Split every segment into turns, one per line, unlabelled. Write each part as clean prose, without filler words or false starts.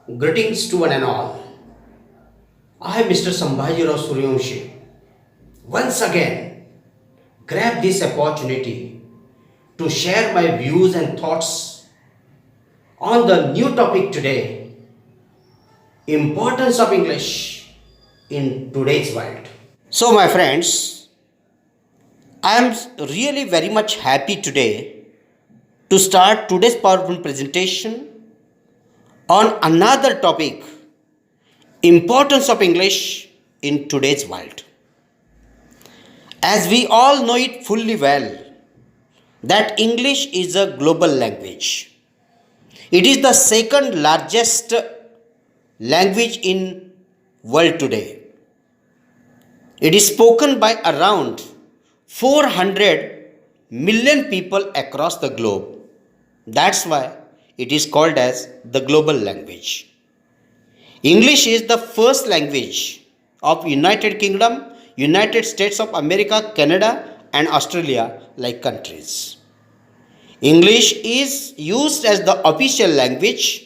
Greetings to one and all. I, Mr. Sambhajirao Suryavanshi, once again grab this opportunity to share my views and thoughts on the new topic today, importance of English in today's world. So, my friends, I am really very much happy today to start today's PowerPoint presentation on another topic, importance of English in today's world. As we all know it fully well, that English is a global language. It is the second largest language in world today. It is spoken by around 400 million people across the globe. That's why it is called as the global language. English is the first language of United Kingdom, United States of America, Canada and Australia like countries. English is used as the official language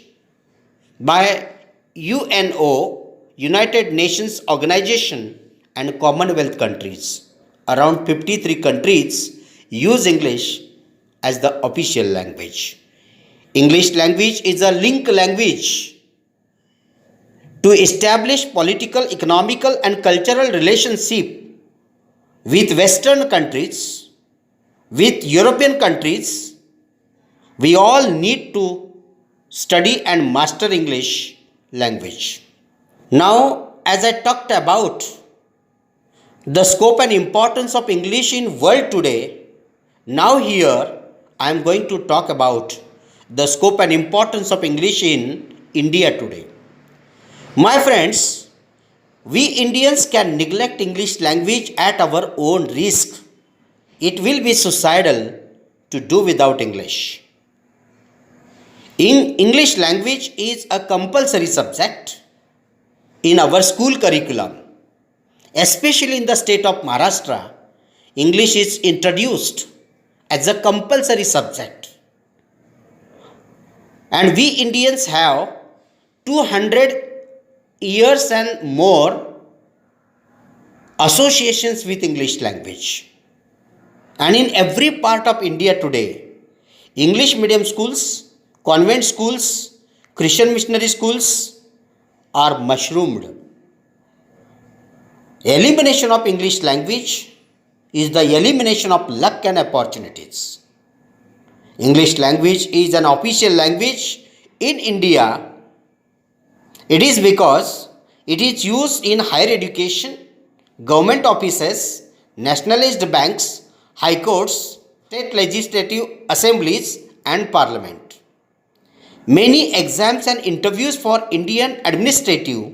by UNO, United Nations Organization and Commonwealth countries. Around 53 countries use English as the official language. English language is a link language to establish political, economical and cultural relationship with Western countries, with European countries. We all need to study and master English language. Now, as I talked about the scope and importance of English in world today, now here I am going to talk about the scope and importance of English in India today. My friends, we Indians can neglect English language at our own risk. It will be suicidal to do without English. English language is a compulsory subject in our school curriculum. Especially in the state of Maharashtra, English is introduced as a compulsory subject. And we Indians have 200 years and more associations with English language. And in every part of India today, English medium schools, convent schools, Christian missionary schools are mushroomed. Elimination of English language is the elimination of luck and opportunities. English language is an official language in India. It is because it is used in higher education, government offices, nationalized banks, high courts, state legislative assemblies and parliament. Many exams and interviews for Indian administrative,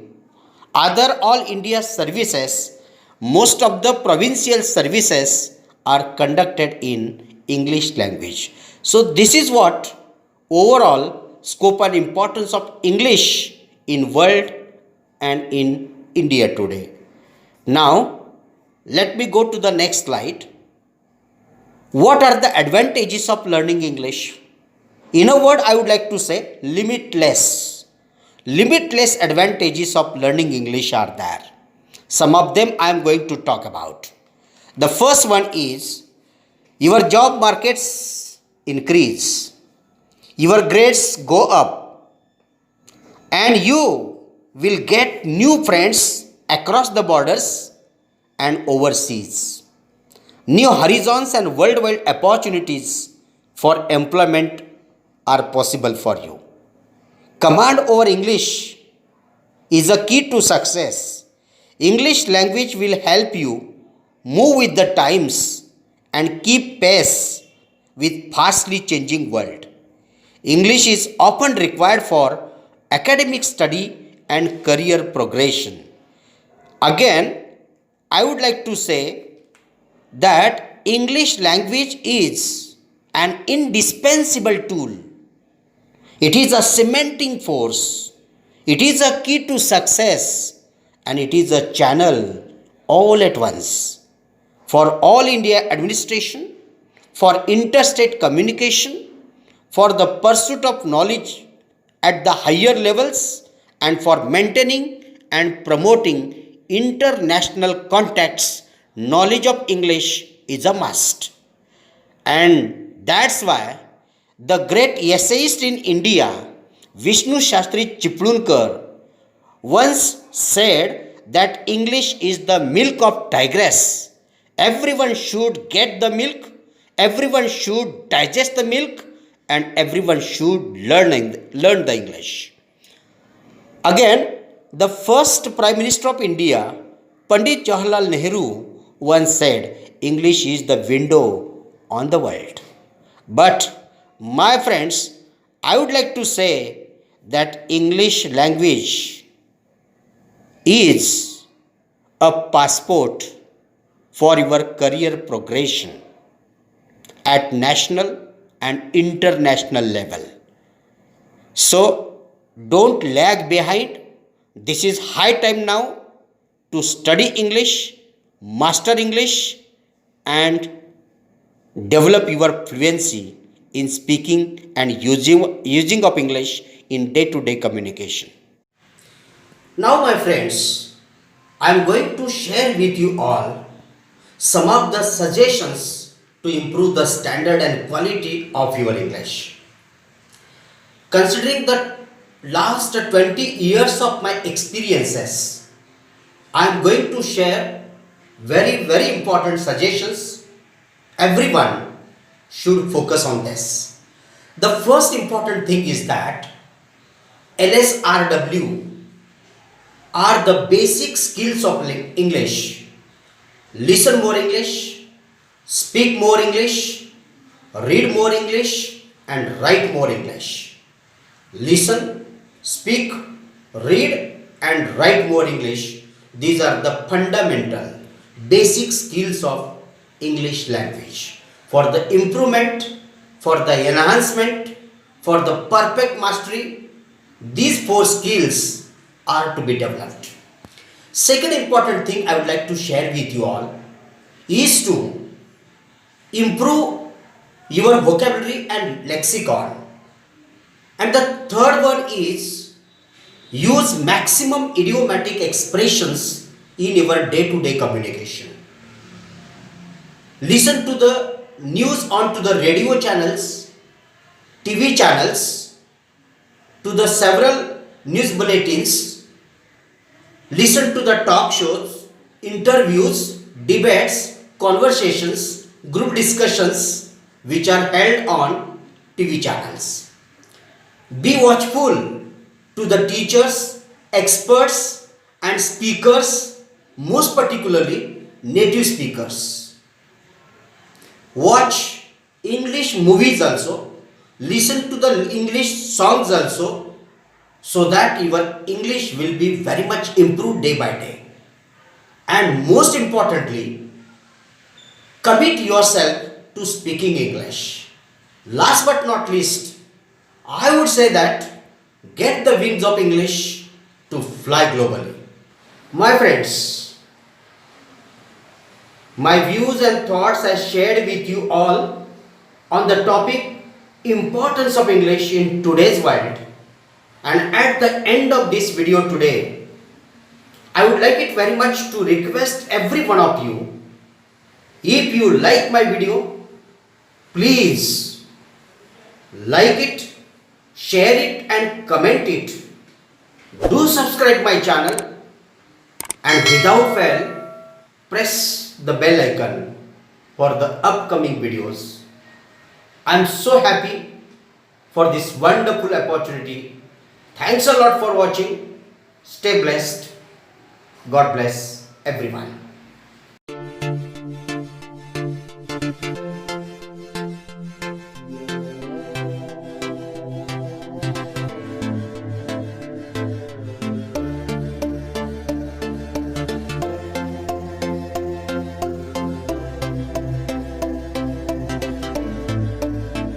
other all India services, most of the provincial services are conducted in English language. So this is what overall scope and importance of English in world and in India today. Now let me go to the next slide. What are the advantages of learning English? In a word, I would like to say limitless. Limitless advantages of learning English are there. Some of them I am going to talk about. The first one is your job markets increase, your grades go up, and you will get new friends across the borders and overseas. New horizons and worldwide opportunities for employment are possible for you. Command over English is a key to success. English language will help you move with the times and keep pace with fastly changing world. English is often required for academic study and career progression. Again, I would like to say that English language is an indispensable tool. It is a cementing force. It is a key to success and it is a channel all at once for all India administration, for interstate communication, for the pursuit of knowledge at the higher levels and for maintaining and promoting international contacts, knowledge of English is a must. And that's why the great essayist in India, Vishnu Shastri Chiplunkar, once said that English is the milk of tigress. Everyone should get the milk, everyone should digest the milk, and everyone should learn the English. Again, the first Prime Minister of India, Pandit Jawaharlal Nehru, once said, English is the window on the world. But, my friends, I would like to say that English language is a passport for your career progression at national and international level. So, don't lag behind. This is high time now to study English, master English, and develop your fluency in speaking and using of English in day-to-day communication. Now, my friends, I am going to share with you all some of the suggestions to improve the standard and quality of your English. Considering the last 20 years of my experiences, I am going to share very important suggestions. Everyone should focus on this. The first important thing is that LSRW are the basic skills of English. Listen more English, speak more English, read more English, and write more English. Listen, speak, read, and write more English. These are the fundamental, basic skills of English language. For the improvement, for the enhancement, for the perfect mastery, these four skills are to be developed. Second important thing I would like to share with you all is to improve your vocabulary and lexicon. And the third one is use maximum idiomatic expressions in your day-to-day communication. Listen to the news on to the radio channels, TV channels, to the several news bulletins. Listen to the talk shows, interviews, debates, conversations, group discussions which are held on TV channels. Be watchful to the teachers, experts and speakers, most particularly native speakers. Watch English movies also, listen to the English songs also, so that your English will be very much improved day by day. And most importantly, commit yourself to speaking English. Last but not least, I would say that get the wings of English to fly globally. My friends, my views and thoughts I shared with you all on the topic importance of English in today's world. And at the end of this video today, I would like it very much to request every one of you, if you like my video, please like it, share it and comment it. Do subscribe my channel and without fail, press the bell icon for the upcoming videos. I am so happy for this wonderful opportunity. Thanks a lot for watching. Stay blessed. God bless everyone.